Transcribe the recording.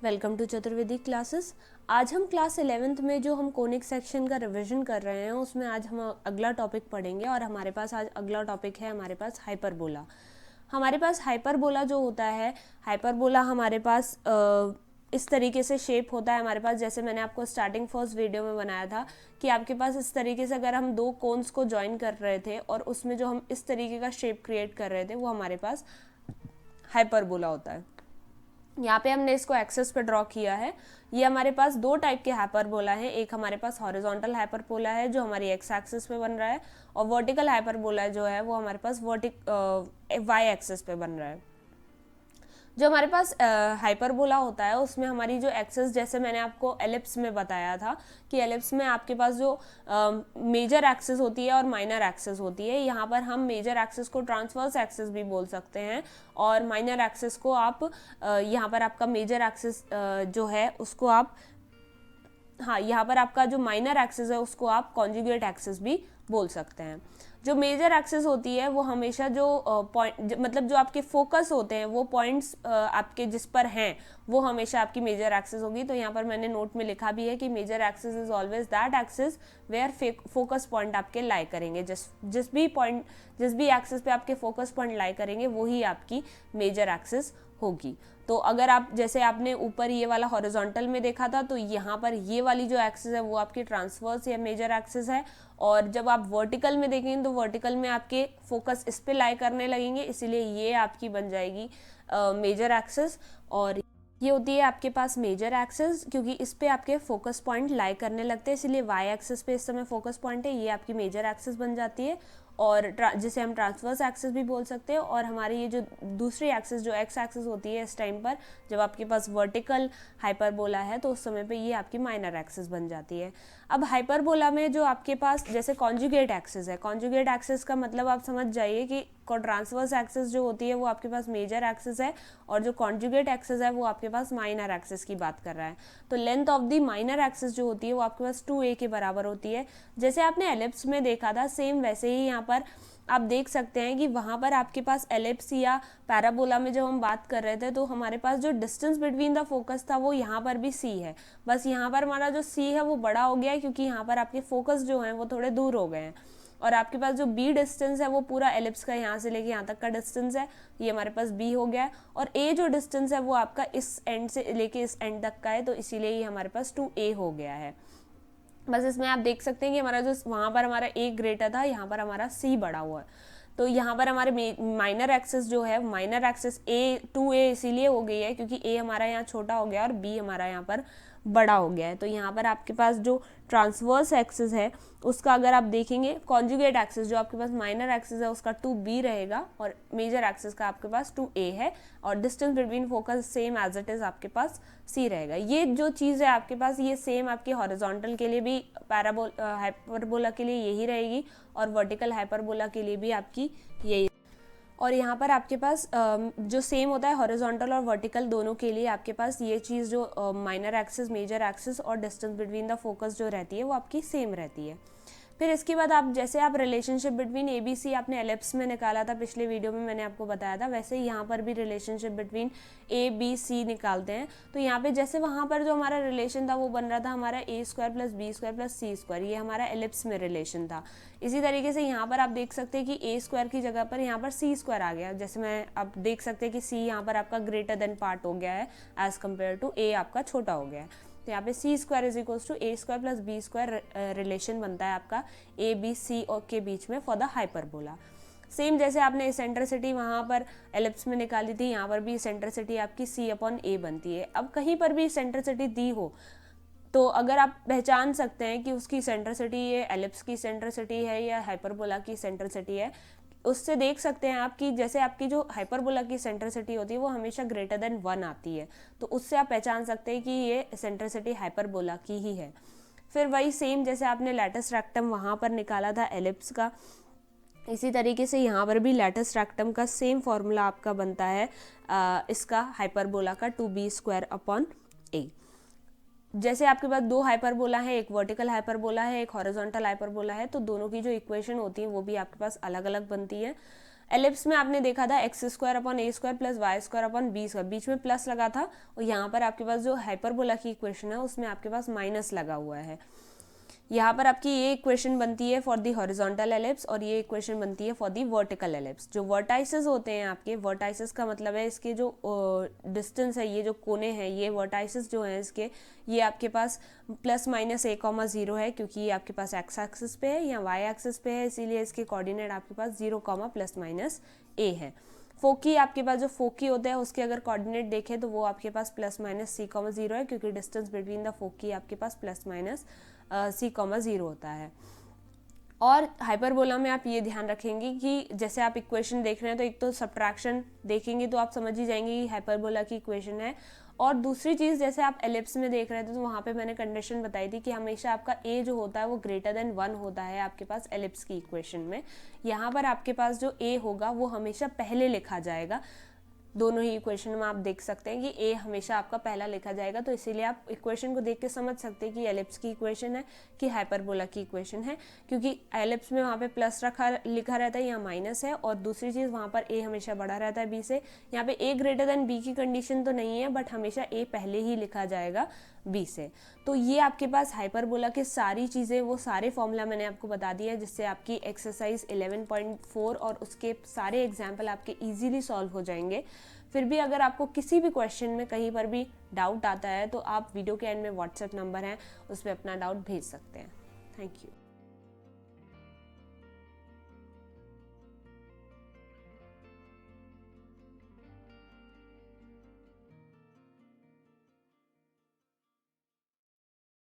Welcome to Chaturvedi classes. आज हम class 11th में जो हम कोनिक सेक्शन का रिवीजन कर रहे हैं उसमें आज हम अगला टॉपिक पढ़ेंगे और हमारे पास आज अगला टॉपिक है हमारे पास हाइपरबोला। हमारे पास हाइपरबोला जो होता है, हाइपरबोला हमारे पास इस तरीके से शेप होता है हमारे पास, जैसे मैंने आपको स्टार्टिंग फर्स्ट वीडियो में बनाया था कि आपके पास इस तरीके से अगर हम दो कोन्स को ज्वाइन कर रहे थे और उसमें जो हम इस तरीके का शेप क्रिएट कर रहे थे वो हमारे पास हाइपरबोला होता है। यहाँ पे हमने इसको एक्सेस पे ड्रॉ किया है। ये हमारे पास दो टाइप के हाइपरबोला है, एक हमारे पास हॉरिजॉन्टल हाइपरबोला है जो हमारी एक्स एक्सिस पे बन रहा है, और वर्टिकल हाइपरबोला जो है वो हमारे पास वाई एक्सिस पे बन रहा है। जो हमारे पास हाइपरबोला होता है उसमें हमारी जो एक्सिस, जैसे मैंने आपको एलिप्स में बताया था कि एलिप्स में आपके पास जो मेजर एक्सिस होती है और माइनर एक्सिस होती है, यहाँ पर हम मेजर एक्सिस को ट्रांसवर्स एक्सिस भी बोल सकते हैं और माइनर एक्सिस को आप यहाँ पर आपका मेजर एक्सिस जो है उसको आप यहाँ पर आपका जो माइनर एक्सिस है उसको आप कॉन्जुगेट एक्सिस भी बोल सकते हैं। जो मेजर एक्सिस होती है वो हमेशा जो पॉइंट मतलब जो आपके फोकस होते हैं वो पॉइंट्स आपके जिस पर हैं वो हमेशा आपकी मेजर एक्सिस होगी। तो यहाँ पर मैंने नोट में लिखा भी है कि major axis is always that axis where focus point आपके लाई करेंगे। जिस भी एक्सिस पे आपके फोकस पॉइंट लाई करेंगे वही आपकी मेजर एक्सिस होगी। तो अगर आप जैसे आपने ऊपर ये वाला हॉरिजॉन्टल में देखा था तो यहाँ पर ये वाली जो एक्सिस है वो आपकी ट्रांसवर्स या मेजर एक्सिस है, और जब आप वर्टिकल में देखेंगे तो वर्टिकल में आपके फोकस इस पे लाई करने लगेंगे, इसीलिए ये आपकी बन जाएगी मेजर एक्सिस। और ये होती है आपके पास मेजर एक्सिस क्योंकि इस पे आपके फोकस पॉइंट लाई करने लगते हैं, इसलिए वाई एक्सिस पे इस समय फोकस पॉइंट है, ये आपकी मेजर एक्सिस बन जाती है और जिसे हम ट्रांसवर्स एक्सिस भी बोल सकते हैं। और हमारी ये जो दूसरी एक्सिस जो एक्स एक्सिस होती है इस टाइम पर जब आपके पास वर्टिकल हाइपरबोला है तो उस समय पे ये आपकी माइनर एक्सिस बन जाती है। अब हाइपरबोला में जो आपके पास जैसे कॉन्जुगेट एक्सिस है, कॉन्जुगेट एक्सिस का मतलब आप समझ जाइए कि ट्रांसवर्स एक्सिस जो होती है वो आपके पास मेजर एक्सिस है और जो कॉन्जुगेट एक्सिस है वो आपके पास माइनर एक्सिस की बात कर रहा है। तो length of the minor axis जो होती है वो आपके पास 2a के बराबर होती है। जैसे आपने एलिप्स में देखा था सेम वैसे ही यहाँ पर आप देख सकते हैं कि वहाँ पर आपके पास एलिप्स या पैराबोला में जब हम बात कर रहे थे तो हमारे पास जो डिस्टेंस बिटवीन द फोकस था वो यहाँ पर भी c है, बस यहाँ पर हमारा जो c है वो बड़ा हो गया है क्योंकि यहाँ पर आपके फोकस जो हैं वो थोड़े दूर हो गए हैं। और आपके पास जो b डिस्टेंस है वो पूरा एलिप्स का यहाँ से लेके यहाँ तक का डिस्टेंस है, ये हमारे पास b हो गया है, और a जो डिस्टेंस है वो आपका इस एंड से लेके इस एंड तक का है, तो इसीलिए ये हमारे पास 2a हो गया है। बस इसमें आप देख सकते हैं कि हमारा जो वहाँ पर हमारा a ग्रेटर था यहाँ पर हमारा c बड़ा हुआ है। तो यहाँ पर हमारे माइनर एक्सिस जो है माइनर एक्सिस a इसीलिए हो गई है क्योंकि a हमारा यहाँ छोटा हो गया और b हमारा यहाँ पर बड़ा हो गया है। तो यहाँ पर आपके पास जो ट्रांसवर्स एक्सिस है उसका अगर आप देखेंगे, कॉन्जुगेट एक्सिस जो आपके पास माइनर एक्सिस है उसका 2b रहेगा और मेजर एक्सिस का आपके पास 2a है, और distance between focus same as it is आपके पास c रहेगा। ये जो चीज़ है आपके पास ये सेम आपके हॉरिजॉन्टल के लिए भी हाइपरबोला के लिए यही रहेगी और वर्टिकल हाइपरबोला के लिए भी आपकी यही। और यहाँ पर आपके पास जो सेम होता है हॉरिजॉन्टल और वर्टिकल दोनों के लिए आपके पास ये चीज़ जो माइनर एक्सिस मेजर एक्सिस और डिस्टेंस बिटवीन द फोकस जो रहती है वो आपकी सेम रहती है। फिर इसके बाद आप जैसे आप relationship between A B C आपने एलिप्स में निकाला था, पिछले वीडियो में मैंने आपको बताया था, वैसे ही यहाँ पर भी relationship between A B C निकालते हैं। तो यहाँ पे जैसे वहाँ पर जो हमारा रिलेशन था वो बन रहा था हमारा a square plus B square plus C square, ये हमारा एलिप्स में रिलेशन था। इसी तरीके से यहाँ पर आप देख सकते हैं कि a स्क्वायर की जगह पर यहाँ पर सी स्क्वायर आ गया, जैसे मैं आप देख सकते हैं कि c यहाँ पर आपका ग्रेटर देन पार्ट हो गया है एज कम्पेयर टू a आपका छोटा हो गया है। तो यहाँ पे C square is equals to A square plus B square relation बनता है आपका ए बी सी और के बीच में फॉर द हाइपरबोला। सेम जैसे आपने इसेंट्रिसिटी वहाँ पर एलिप्स में निकाली थी, यहाँ पर भी इसेंट्रिसिटी आपकी c अपॉन a बनती है। अब कहीं पर भी इसेंट्रिसिटी दी हो तो अगर आप पहचान सकते हैं कि उसकी इसेंट्रिसिटी ये एलिप्स की इसेंट्रिसिटी है या हाइपरबोला की इसेंट्रिसिटी है, उससे देख सकते हैं आप कि जैसे आपकी जो हाइपरबोला की सेंट्रिसिटी होती है वो हमेशा ग्रेटर देन 1 आती है, तो उससे आप पहचान सकते हैं कि ये सेंट्रिसिटी हाइपरबोला की ही है। फिर वही सेम जैसे आपने लैटिस रेक्टम वहाँ पर निकाला था एलिप्स का, इसी तरीके से यहाँ पर भी लैटिस रेक्टम का सेम फॉर्मूला आपका बनता है इसका हाइपरबोला का 2b स्क्वायर अपॉन a। जैसे आपके पास दो हाइपरबोला है, एक वर्टिकल हाइपरबोला है एक हॉरिजॉन्टल हाइपरबोला है, तो दोनों की जो इक्वेशन होती है वो भी आपके पास अलग अलग बनती है। एलिप्स में आपने देखा था X square upon A square plus Y square upon B square, बीच में प्लस लगा था और यहाँ पर आपके पास जो हाइपरबोला की इक्वेशन है उसमें आपके पास माइनस लगा हुआ है। यहाँ पर आपकी ये इक्वेशन बनती है फॉर दी हॉरिजॉन्टल एलिप्स और ये इक्वेशन बनती है फॉर दी वर्टिकल एलिप्स। जो वर्टाइसेस होते हैं आपके, वर्टाइसेस का मतलब है इसके जो डिस्टेंस है, ये जो कोने हैं, ये वर्टाइसेस जो हैं इसके, ये आपके पास प्लस माइनस a,0 है क्योंकि ये आपके पास एक्स एक्सिस पे है या वाई एक्सिस पे है, इसीलिए इसके कोऑर्डिनेट आपके पास 0, प्लस माइनस a है। फोकी आपके पास जो फोकी होते हैं उसके अगर कोऑर्डिनेट देखें तो वो आपके पास प्लस माइनस c,0 है क्योंकि डिस्टेंस बिटवीन द फोकी आपके पास प्लस माइनस c,0 होता है। और हाइपरबोला में आप ये ध्यान रखेंगे कि जैसे आप इक्वेशन देख रहे हैं तो एक तो सब्ट्रैक्शन देखेंगे तो आप समझ ही जाएंगे कि हाइपरबोला की इक्वेशन है, और दूसरी चीज़ जैसे आप एलिप्स में देख रहे थे तो वहाँ पे मैंने कंडीशन बताई थी कि हमेशा आपका a जो होता है वो ग्रेटर देन 1 होता है आपके पास एलिप्स की इक्वेशन में। यहाँ पर आपके पास जो a होगा वो हमेशा पहले लिखा जाएगा, दोनों ही इक्वेशन में आप देख सकते हैं कि a हमेशा आपका पहला लिखा जाएगा, तो इसीलिए आप इक्वेशन को देख के समझ सकते हैं कि एलिप्स की इक्वेशन है कि हाइपरबोला की इक्वेशन है, क्योंकि एलिप्स में वहाँ पे प्लस लिखा रहता है, यहाँ माइनस है, और दूसरी चीज़ वहाँ पर a हमेशा बड़ा रहता है b से। यहाँ पे a ग्रेटर देन b की कंडीशन तो नहीं है, बट हमेशा a पहले ही लिखा जाएगा b से। तो ये आपके पास हाइपरबोला के सारी चीज़ें, वो सारे फॉर्मूला मैंने आपको बता दिया है, जिससे आपकी एक्सरसाइज 11.4 और उसके सारे एग्जाम्पल आपके ईजिली सॉल्व हो जाएंगे। फिर भी अगर आपको किसी भी क्वेश्चन में कहीं पर भी डाउट आता है तो आप वीडियो के एंड में व्हाट्सएप नंबर है उस पर अपना डाउट भेज सकते हैं। Thank you.